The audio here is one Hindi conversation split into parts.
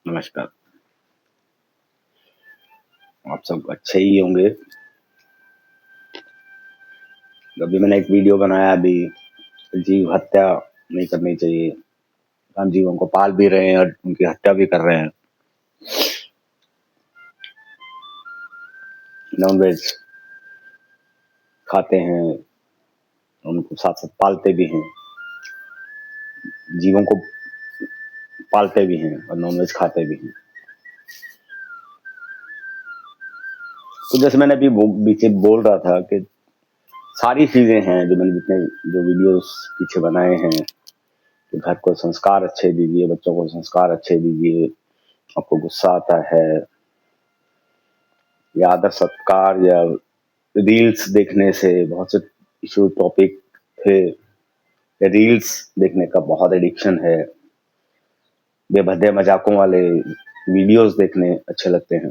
नमस्कार। आप सब अच्छे ही होंगे। अभी मैंने एक वीडियो बनाया अभी, जीव हत्या नहीं करनी चाहिए। हम जीवों को पाल भी रहे हैं और उनकी हत्या भी कर रहे हैं। नॉन वेज खाते हैं, उनको साथ साथ पालते भी हैं। जीवों को पालते भी हैं और नॉन वेज खाते भी हैं। तो जैसे मैंने अभी पीछे बोल रहा था कि सारी चीजें हैं जो मैंने जितने जो वीडियोस पीछे बनाए हैं कि घर को संस्कार अच्छे दीजिए, बच्चों को संस्कार अच्छे दीजिए। आपको गुस्सा आता है या आदर सत्कार या रील्स देखने से, बहुत से इशू टॉपिक थे। रील्स देखने का बहुत एडिक्शन है। बेभद्दे मजाकों वाले वीडियोस देखने अच्छे लगते हैं।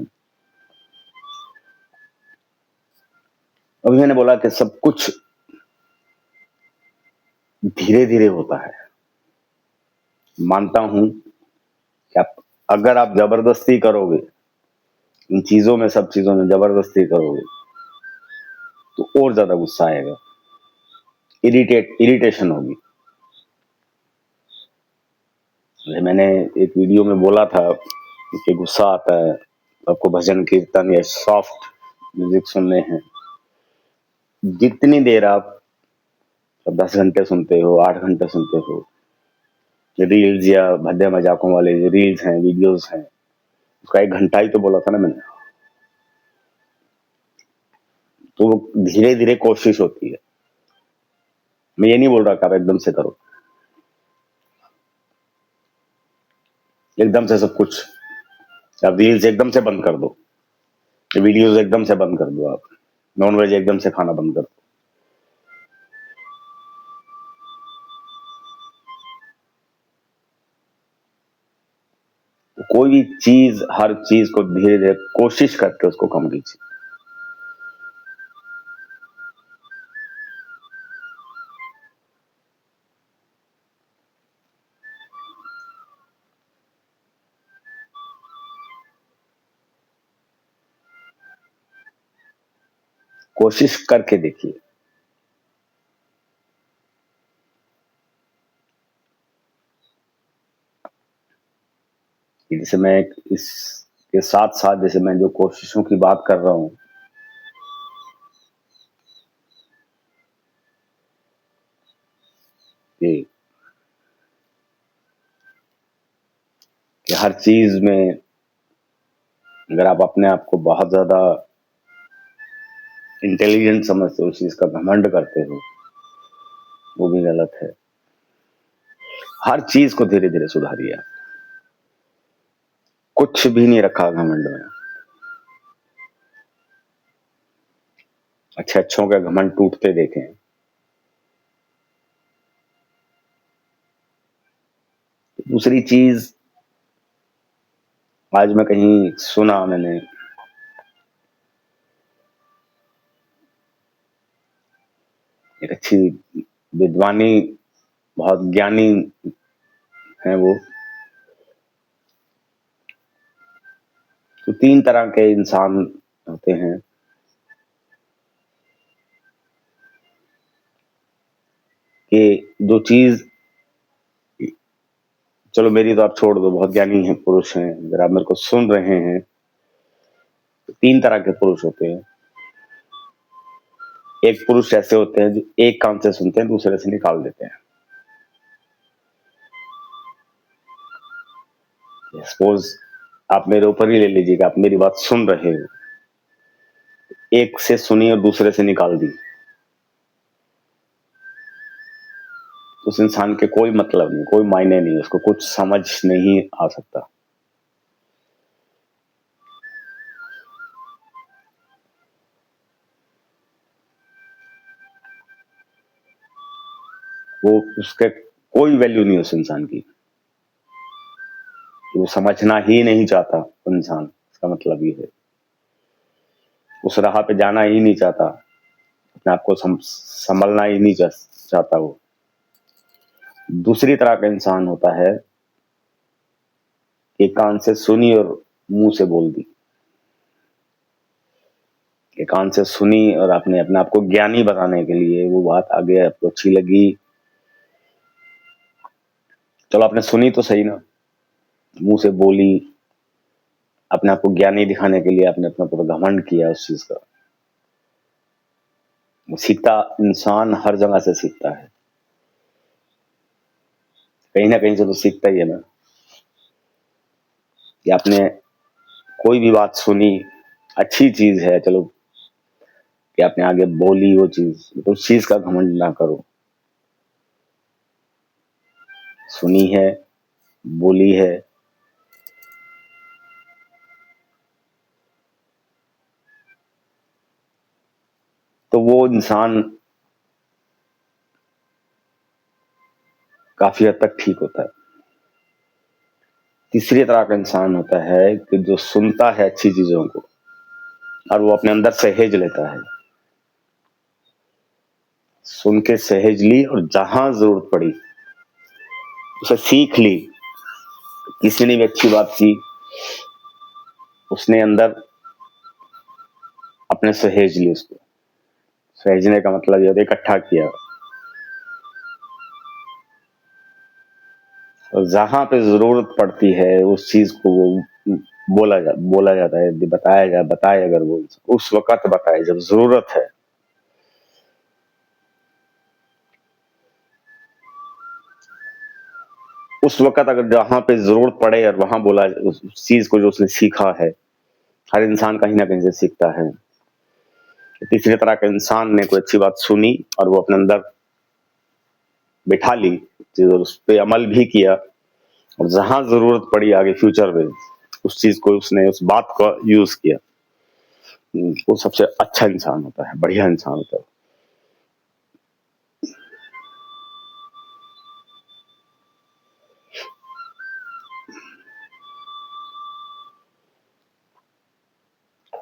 अभी मैंने बोला कि सब कुछ धीरे धीरे होता है। मानता हूं कि अगर आप जबरदस्ती करोगे इन चीजों में, सब चीजों में जबरदस्ती करोगे तो और ज्यादा गुस्सा आएगा, इरिटेशन होगी। जैसे मैंने एक वीडियो में बोला था कि गुस्सा आता है, आपको भजन कीर्तन या सॉफ्ट म्यूजिक सुनने हैं। जितनी देर आप 10 घंटे सुनते हो, 8 घंटे सुनते हो, रील्स या भद्दे मजाकों वाले जो रील्स हैं, वीडियोस हैं, उसका 1 घंटा ही तो बोला था ना मैंने। तो धीरे धीरे कोशिश होती है। मैं ये नहीं बोल रहा कि आप एकदम से करो, एकदम से सब कुछ। आप रील्स एकदम से बंद कर दो, वीडियोस एकदम से बंद कर दो, आप नॉन वेज एकदम से खाना बंद कर दो। तो कोई भी चीज, हर चीज को धीरे धीरे कोशिश करके उसको कम कीजिए। कोशिश करके देखिए। जैसे मैं इसके साथ साथ, जैसे मैं जो कोशिशों की बात कर रहा हूं कि कि हर चीज में अगर आप अपने आप को बहुत ज्यादा इंटेलिजेंट समझते हो, उस चीज का घमंड करते हो, वो भी गलत है। हर चीज को धीरे धीरे सुधारिए। कुछ भी नहीं रखा घमंड में। अच्छे अच्छों के घमंड टूटते देखे। दूसरी चीज, आज मैं कहीं सुना, मैंने एक अच्छी विद्वानी, बहुत ज्ञानी है वो। तो 3 तरह के इंसान होते हैं। कि जो चीज, चलो मेरी तो आप छोड़ दो, बहुत ज्ञानी है पुरुष हैं, अगर आप मेरे को सुन रहे हैं, तो 3 तरह के पुरुष होते हैं। एक पुरुष ऐसे होते हैं जो एक कान से सुनते हैं, दूसरे से निकाल देते हैं। सपोज आप मेरे ऊपर ही ले लीजिए कि आप मेरी बात सुन रहे हो, एक से सुनी और दूसरे से निकाल दी, उस इंसान के कोई मतलब नहीं, कोई मायने नहीं, उसको कुछ समझ नहीं आ सकता। वो, उसके कोई वैल्यू नहीं उस इंसान की। वो समझना ही नहीं चाहता वो इंसान, इसका मतलब ये है। उस राह पे जाना ही नहीं चाहता, अपने आप को संभलना ही नहीं चाहता वो। दूसरी तरह का इंसान होता है एक कान से सुनी और मुंह से बोल दी। एक कान से सुनी और आपने अपने आप को ज्ञानी बनाने के लिए वो बात आगे आपको अच्छी लगी, चलो आपने सुनी तो सही ना, मुंह से बोली, अपने आप को ज्ञानी दिखाने के लिए आपने अपना पूरा घमंड किया उस चीज का। सीखता इंसान हर जगह से सीखता है, कहीं ना कहीं से तो सीखता ही है ना। कि आपने कोई भी बात सुनी, अच्छी चीज है, चलो कि आपने आगे बोली वो चीज, तो उस चीज का घमंड ना करो। सुनी है, बोली है, तो वो इंसान काफी हद तक ठीक होता है। तीसरी तरह का इंसान होता है कि जो सुनता है अच्छी चीजों को और वो अपने अंदर सहेज लेता है। सुन के सहेज ली और जहां जरूरत पड़ी उसे सीख ली। किसी ने भी अच्छी बात की, उसने अंदर अपने सहेज ली उसको। सहेजने का मतलब ये इकट्ठा किया, और जहां पे जरूरत पड़ती है उस चीज को वो बोला जाता है, बताए, अगर वो उस वक्त बताए जब जरूरत है। उस वक्त अगर जहां पे जरूरत पड़े और वहां बोला, उस चीज को जो उसने सीखा है। हर इंसान कहीं ना कहीं से सीखता है। तीसरी तरह का इंसान ने कोई अच्छी बात सुनी और वो अपने अंदर बिठा ली चीज, और उस पर अमल भी किया, और जहां जरूरत पड़ी आगे फ्यूचर में उस चीज को उसने उस बात का यूज किया। वो सबसे अच्छा इंसान होता है, बढ़िया इंसान होता है।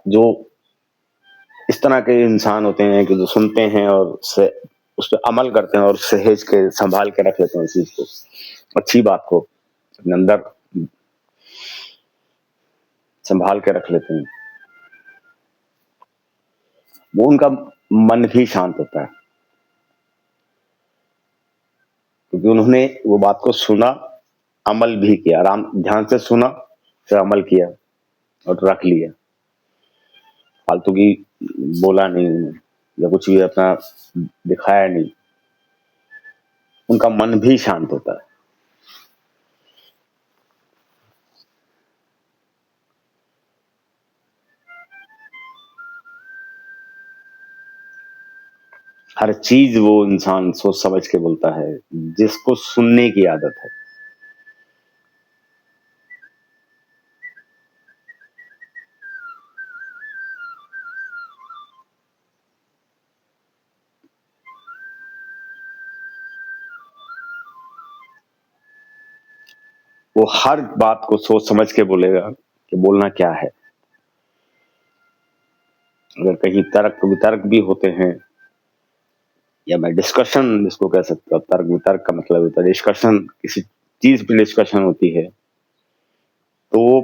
जो इस तरह के इंसान होते हैं कि जो सुनते हैं और उस पर अमल करते हैं और सहेज के संभाल के रख लेते हैं उस चीज को, अच्छी बात को अपने अंदर संभाल के रख लेते हैं, वो उनका मन भी शांत होता है। क्योंकि उन्होंने वो बात को सुना, अमल भी किया, आराम ध्यान से सुना, फिर अमल किया और रख लिया। फालतू की बोला नहीं या कुछ भी अपना दिखाया नहीं, उनका मन भी शांत होता है। हर चीज वो इंसान सोच समझ के बोलता है, जिसको सुनने की आदत है। वो हर बात को सोच समझ के बोलेगा कि बोलना क्या है। अगर कहीं तर्क वितर्क भी होते हैं, या मैं डिस्कशन जिसको कह सकता हूँ, तर्क वितर्क का मतलब होता है डिस्कशन, किसी चीज पे डिस्कशन होती है, तो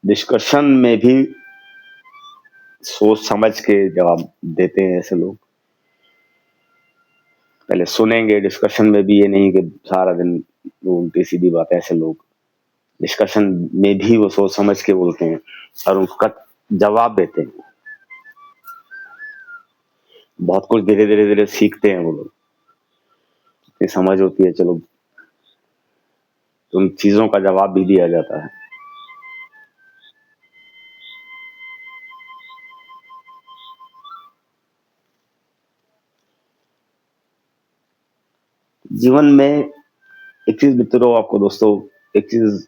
डिस्कशन में भी सोच समझ के जवाब देते हैं ऐसे लोग। पहले सुनेंगे, डिस्कशन में भी ये नहीं कि सारा दिन उल्टी सीधी बात। ऐसे लोग डिस्कशन में भी वो सोच समझ के बोलते हैं और उसका जवाब देते हैं। बहुत कुछ धीरे धीरे धीरे सीखते हैं वो लोग, इतनी समझ होती है, चलो उन चीजों का जवाब भी दिया जाता है। जीवन में एक चीज मित्रों, आपको दोस्तों, एक चीज,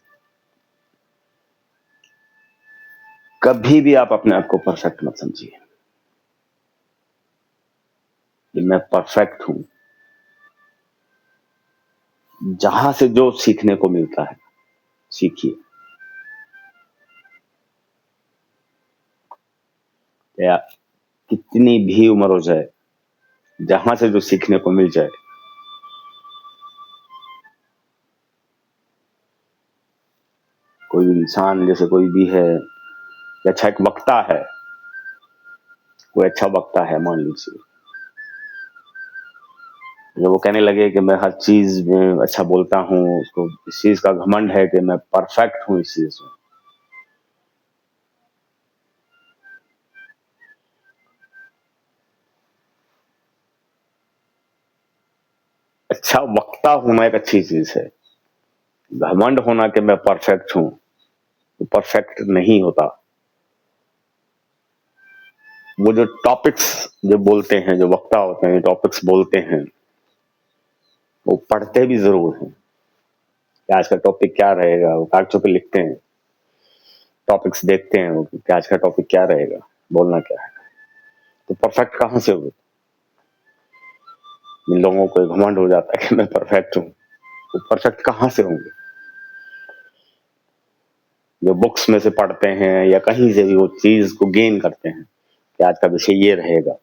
कभी भी आप अपने आप को परफेक्ट मत समझिए कि मैं परफेक्ट हूं। जहां से जो सीखने को मिलता है सीखिए, या कितनी भी उम्र हो जाए, जहां से जो सीखने को मिल जाए कोई इंसान जैसे कोई भी है, अच्छा एक वक्ता है, कोई अच्छा वक्ता है मान लीजिए, जब वो कहने लगे कि मैं हर चीज में अच्छा बोलता हूँ, उसको इस चीज का घमंड है कि मैं परफेक्ट हूँ इस चीज में, अच्छा वक्ता होना एक अच्छी चीज है। घमंड होना कि मैं परफेक्ट हूँ, वो परफेक्ट नहीं होता। वो जो टॉपिक्स जो बोलते हैं, जो वक्ता होते हैं, टॉपिक्स बोलते हैं, वो पढ़ते भी जरूर हैं कि आज का टॉपिक क्या रहेगा। वो कागजों पे लिखते हैं, टॉपिक्स देखते हैं वो कि आज का टॉपिक क्या रहेगा, बोलना क्या है। तो परफेक्ट कहाँ से होगा? इन लोगों को घमंड हो जाता है कि मैं परफेक्ट हूँ, वो परफेक्ट कहाँ से होंगे? जो बुक्स में से पढ़ते हैं या कहीं से भी वो चीज को गेन करते हैं कि आज का विषय ये रहेगा,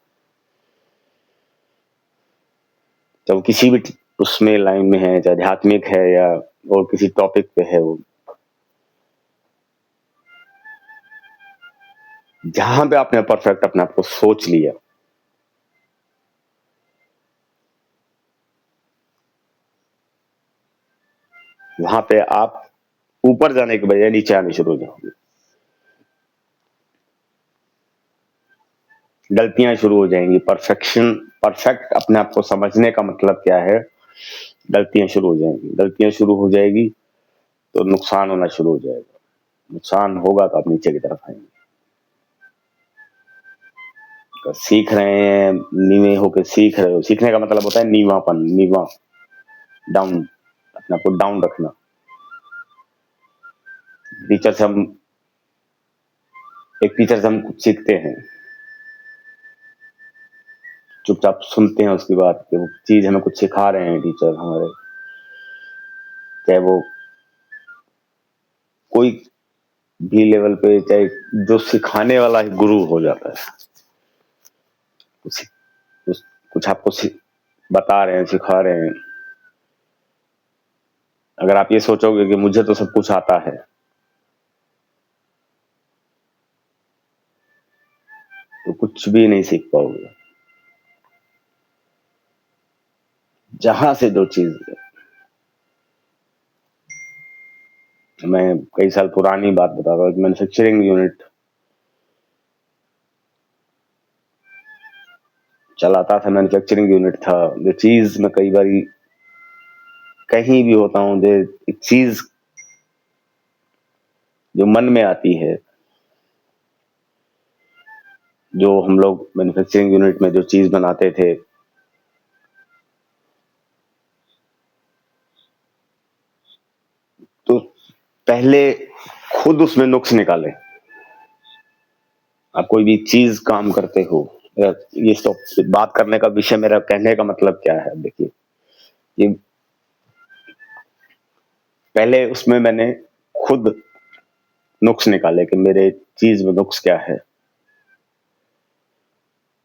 जब किसी भी उसमें लाइन में है, चाहे आध्यात्मिक है या और किसी टॉपिक पे है, वो जहां पे आपने परफेक्ट अपने आप को सोच लिया, वहां पे आप ऊपर जाने के बजाय नीचे आने शुरू हो जाओगे। गलतियां शुरू हो जाएंगी। परफेक्ट अपने आप को समझने का मतलब क्या है? गलतियां शुरू हो जाएंगी। गलतियां शुरू हो जाएगी तो नुकसान होना शुरू हो जाएगा। नुकसान होगा तो आप नीचे की तरफ आएंगे। तो सीख रहे हैं, नीवे होकर सीख रहे हो। सीखने का मतलब होता है नीवापन, नीवा, डाउन, अपने आप को डाउन रखना। टीचर से हम एक टीचर से हम कुछ सीखते हैं, चुपचाप सुनते हैं उसकी बात कि वो चीज हमें कुछ सिखा रहे हैं टीचर हमारे, चाहे वो कोई भी लेवल पे, चाहे जो सिखाने वाला ही गुरु हो जाता है, कुछ कुछ, कुछ आपको बता रहे हैं, सिखा रहे हैं। अगर आप ये सोचोगे कि मुझे तो सब कुछ आता है, तो कुछ भी नहीं सीख पाओगे। जहां से जो चीज, मैं कई साल पुरानी बात बता रहा हूँ, मैन्युफैक्चरिंग यूनिट चलाता था। मैन्युफैक्चरिंग यूनिट था। जो चीज मैं कई बार कहीं भी होता हूँ, जो एक चीज जो मन में आती है, जो हम लोग मैन्युफैक्चरिंग यूनिट में जो चीज बनाते थे, तो पहले खुद उसमें नुक्स निकाले। आप कोई भी चीज काम करते हो, ये सब बात करने का विषय, मेरा कहने का मतलब क्या है, देखिए, ये पहले उसमें मैंने खुद नुक्स निकाले कि मेरे चीज में नुक्स क्या है।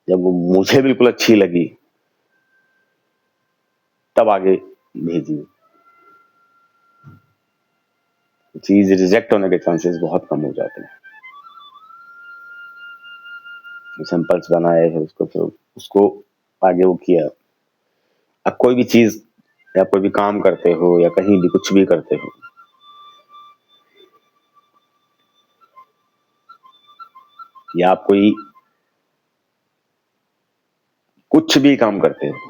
जब वो मुझे बिल्कुल अच्छी लगी, तब आगे भेजी। चीज रिजेक्ट होने के चांसेस बहुत कम हो जाते हैं। सैंपल्स बनाए, फिर उसको आगे वो किया। अब कोई भी चीज या कोई भी काम करते हो या कहीं भी कुछ भी करते हो, या आप कोई कुछ भी काम करते हो,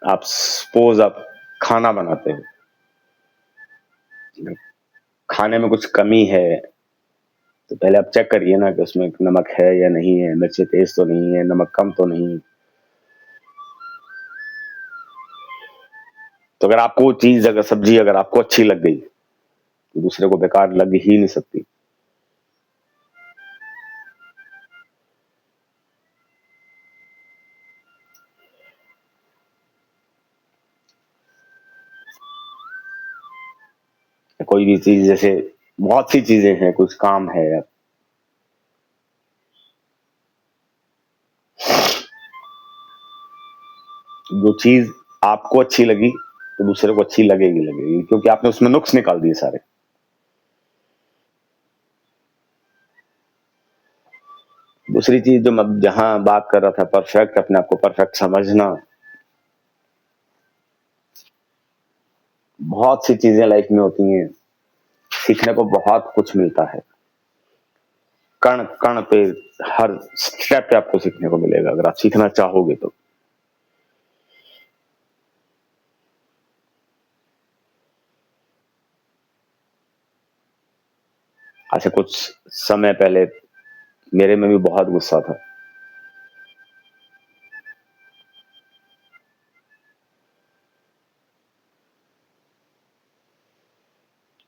आप सपोज आप खाना बनाते हो, खाने में कुछ कमी है, तो पहले आप चेक करिए ना कि उसमें नमक है या नहीं है, मिर्ची तेज तो नहीं है, नमक कम तो नहीं है। तो अगर आपको चीज, अगर सब्जी अगर आपको अच्छी लग गई, तो दूसरे को बेकार लग ही नहीं सकती। कोई भी चीज, जैसे बहुत सी चीजें हैं, कुछ काम है, जो चीज आपको अच्छी लगी तो दूसरे को अच्छी लगेगी, क्योंकि आपने उसमें नुक्स निकाल दिए सारे। दूसरी चीज जो मैं जहां बात कर रहा था, परफेक्ट, अपने आप को परफेक्ट समझना। बहुत सी चीजें लाइफ में होती हैं, सीखने को बहुत कुछ मिलता है, कण कण पे, हर स्टेप पे आपको सीखने को मिलेगा, अगर आप सीखना चाहोगे तो। अच्छा, कुछ समय पहले मेरे में भी बहुत गुस्सा था।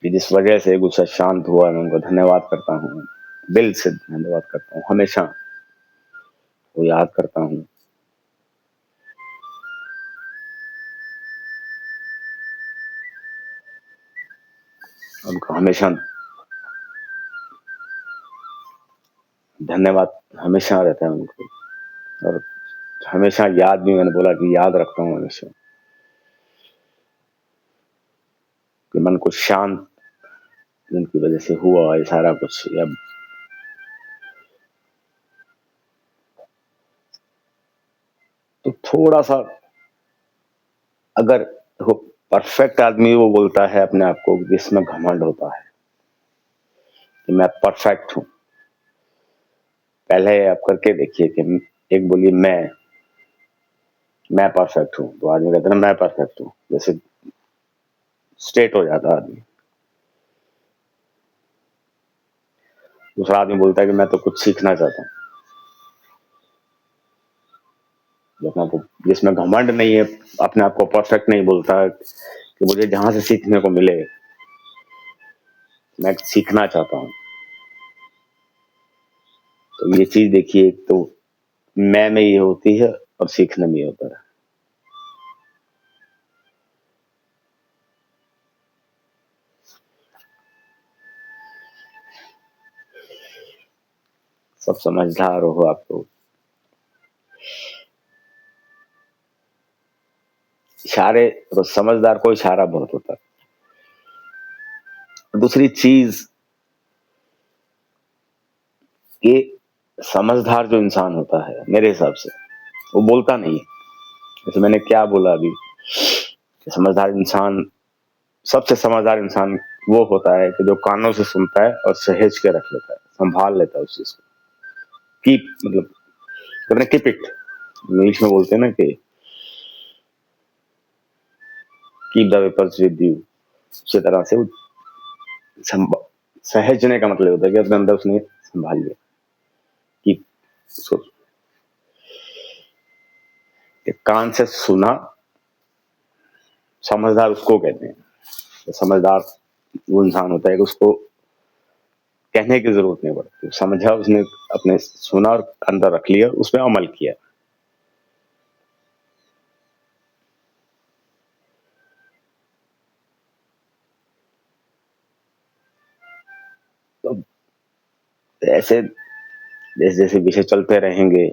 कि जिस वजह से गुस्सा शांत हुआ, मैं उनको धन्यवाद करता हूँ, दिल से धन्यवाद करता हूँ, हमेशा वो याद करता हूँ। उनको हमेशा धन्यवाद हमेशा रहता है उनको, और हमेशा याद भी, मैंने बोला कि याद रखता हूँ हमेशा, कि मन को शांत जिनकी वजह से हुआ ये सारा कुछ। या तो थोड़ा सा, अगर वो परफेक्ट आदमी वो बोलता है अपने आप को, जिसमें घमंड होता है कि मैं परफेक्ट हूं, पहले आप करके देखिए कि एक बोलिए मैं परफेक्ट हूं, तो आदमी कहता है मैं परफेक्ट हूं, जैसे स्ट्रेट हो जाता है आदमी। दूसरा आदमी बोलता है कि मैं तो कुछ सीखना चाहता हूँ, जो अपने आप को, जिसमें घमंड नहीं है, अपने आप को परफेक्ट नहीं बोलता कि मुझे जहां से सीखने को मिले, मैं सीखना चाहता हूँ। तो ये चीज देखिए, तो मैं में ये होती है और सीखने में ये होता है। सब समझदार हो आप लोग। इशारे, तो समझदार को इशारा बहुत होता है। दूसरी चीज कि समझदार जो इंसान होता है, मेरे हिसाब से वो बोलता नहीं है। जैसे मैंने क्या बोला अभी, समझदार इंसान, सबसे समझदार इंसान वो होता है कि जो कानों से सुनता है और सहेज के रख लेता है, संभाल लेता है उस चीज को। कीप, मतलब कहते हैं कीप इट, इंग्लिश में बोलते हैं ना कि keep the vapours with you. उसी तरह से सहेजने का मतलब होता है कि अपने अंदर उसने संभाल लिया, कि उसको एक कान से सुना। समझदार उसको कहते हैं, तो समझदार वो इंसान होता है कि उसको कहने की जरूरत नहीं पड़ती, समझा उसने, अपने सुना और अंदर रख लिया, उस पर अमल किया। तो ऐसे जैसे जैसे विषय चलते रहेंगे,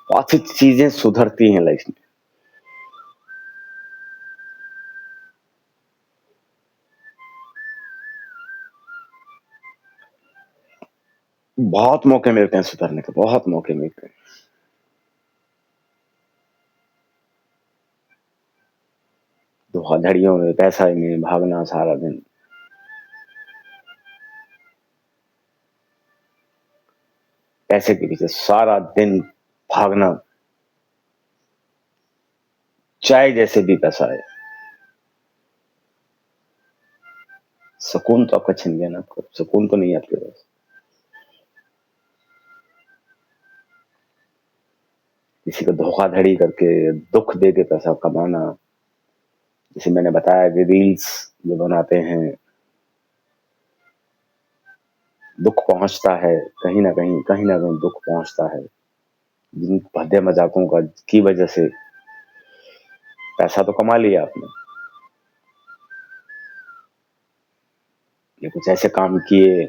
बहुत सी चीजें सुधरती हैं लाइफ में। बहुत मौके मिलते हैं सुधरने के, बहुत मौके मिलते हैं। धोखाधड़ियों में, पैसा में भागना सारा दिन, पैसे के पीछे सारा दिन भागना, चाहे जैसे भी पैसा है, सुकून तो आपका छिन गया ना, आपको सुकून तो नहीं है आपके पास। किसी को धोखाधड़ी करके, दुख दे के पैसा कमाना, जैसे मैंने बताया कि रील्स जो बनाते हैं, दुख पहुंचता है कहीं ना कहीं, कहीं ना कहीं दुख पहुंचता है। जिन भद्दे मजाकों का की वजह से पैसा तो कमा लिया आपने, या कुछ ऐसे काम किए,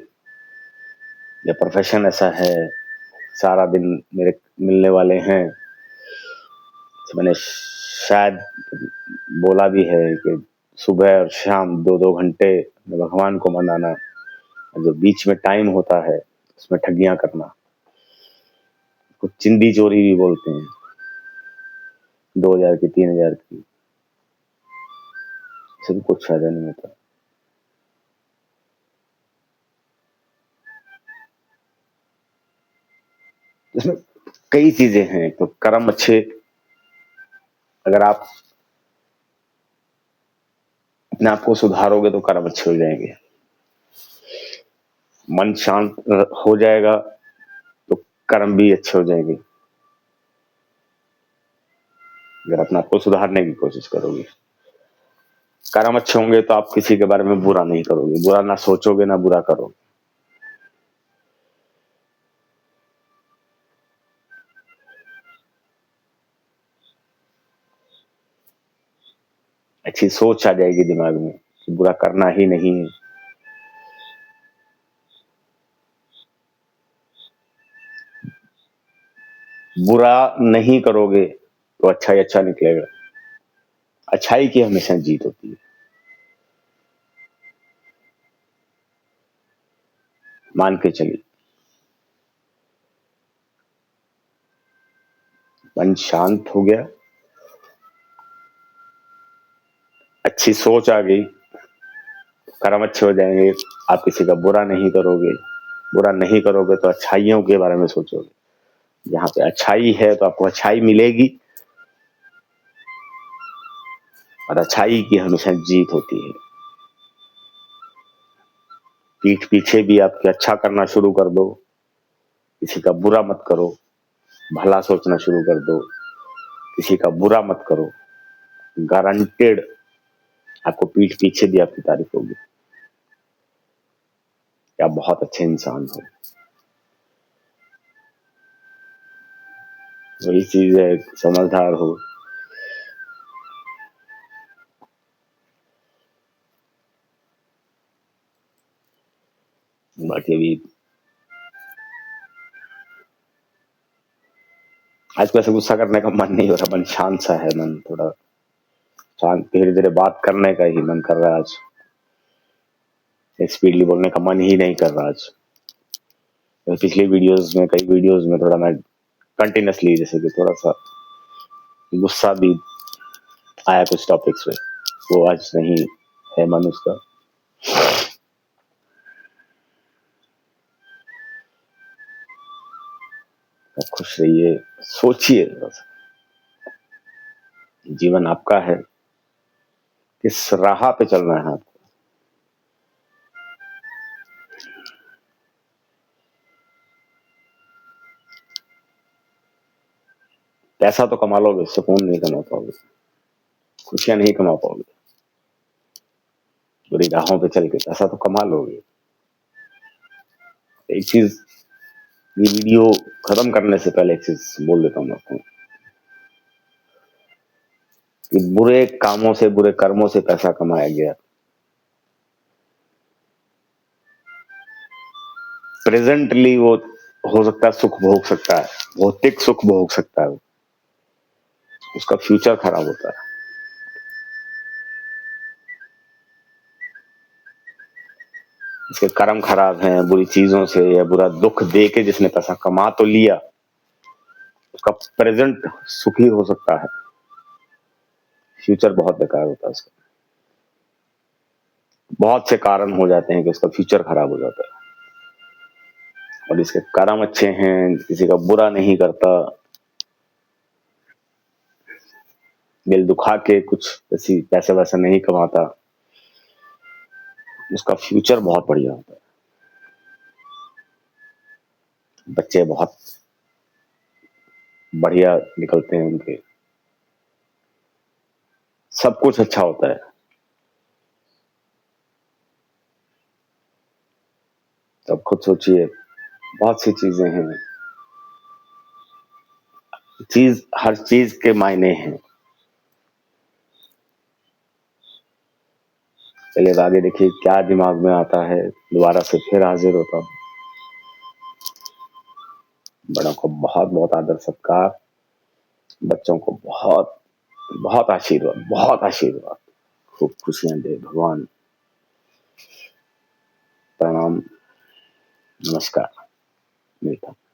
या प्रोफेशन ऐसा है, सारा दिन मेरे मिलने वाले हैं, तो मैंने शायद बोला भी है कि सुबह और शाम 2-2 घंटे भगवान को मनाना, और जो बीच में टाइम होता है उसमें ठगियां करना, कुछ चिंदी चोरी भी बोलते हैं, 2000 की 3000 की, इससे भी कुछ फायदा नहीं होता। इसमें कई चीजें हैं। तो कर्म अच्छे, अगर आप अपने आप को सुधारोगे तो कर्म अच्छे हो जाएंगे। मन शांत हो जाएगा तो कर्म भी अच्छे हो जाएंगे। अगर अपने आप को सुधारने की कोशिश करोगे, कर्म अच्छे होंगे तो आप किसी के बारे में बुरा नहीं करोगे, बुरा ना सोचोगे ना बुरा करोगे। अच्छी सोच आ जाएगी दिमाग में कि बुरा करना ही नहीं है। बुरा नहीं करोगे तो अच्छा ही अच्छा निकलेगा। अच्छाई की हमेशा जीत होती है। मान के चलिए, मन शांत हो गया, अच्छी सोच आ गई, कर्म अच्छे हो जाएंगे। आप किसी का बुरा नहीं करोगे, बुरा नहीं करोगे तो अच्छाइयों के बारे में सोचोगे। जहाँ पे अच्छाई है तो आपको अच्छाई मिलेगी, और अच्छाई की हमेशा जीत होती है। पीठ पीछे भी आपके अच्छा करना शुरू कर दो, किसी का बुरा मत करो, भला सोचना शुरू कर दो, किसी का बुरा मत करो, गारंटेड आपको पीठ पीछे भी आपकी तारीफ होगी कि आप बहुत अच्छे इंसान हो। वही चीज है, समझदार हो। बाकी अभी आज वैसे गुस्सा करने का मन नहीं हो रहा, मन शांत सा है, मन थोड़ा शांत, धीरे धीरे बात करने का ही मन कर रहा है आज। स्पीडली बोलने का मन ही नहीं कर रहा आज। पिछली वीडियोस में, कई वीडियोस में थोड़ा मैं कंटिन्यूसली, जैसे कि थोड़ा सा गुस्सा भी आया कुछ टॉपिक्स पे, वो आज नहीं है मन उसका। आप खुश रहिए, सोचिए थोड़ा सा, जीवन आपका है, किस राह पे चलना है आपको। पैसा तो कमा लोगे, सुकून नहीं कमा पाओगे, खुशियां नहीं कमा पाओगे। बुरी राहों पे चल के पैसा तो कमा लोगे। एक चीज, ये वीडियो खत्म करने से पहले एक चीज बोल देता हूँ आपको, कि बुरे कामों से, बुरे कर्मों से पैसा कमाया गया, प्रेजेंटली वो हो सकता है सुख भोग सकता है, भौतिक सुख भोग सकता है, उसका फ्यूचर खराब होता है। इसके कर्म खराब हैं बुरी चीजों से, या बुरा दुख दे के जिसने पैसा कमा तो लिया, उसका प्रेजेंट सुखी हो सकता है, फ्यूचर बहुत बेकार होता है उसका। बहुत से कारण हो जाते हैं कि उसका फ्यूचर खराब हो जाता है। और इसके कर्म अच्छे हैं, किसी का बुरा नहीं करता, दिल दुखा के कुछ ऐसी पैसे वैसे नहीं कमाता, उसका फ्यूचर बहुत बढ़िया होता है। बच्चे बहुत बढ़िया निकलते हैं उनके, सब कुछ अच्छा होता है। तो अब खुद सोचिए, बहुत सी चीजें हैं, चीज हर चीज के मायने हैं। चलिए अब आगे देखिए क्या दिमाग में आता है, दोबारा से फिर हाजिर होता हूँ। बड़ों को बहुत बहुत आदर सत्कार, बच्चों को बहुत बहुत आशीर्वाद, खूब खुशियां दे भगवान। प्रणाम, नमस्कार, मिलता हूं।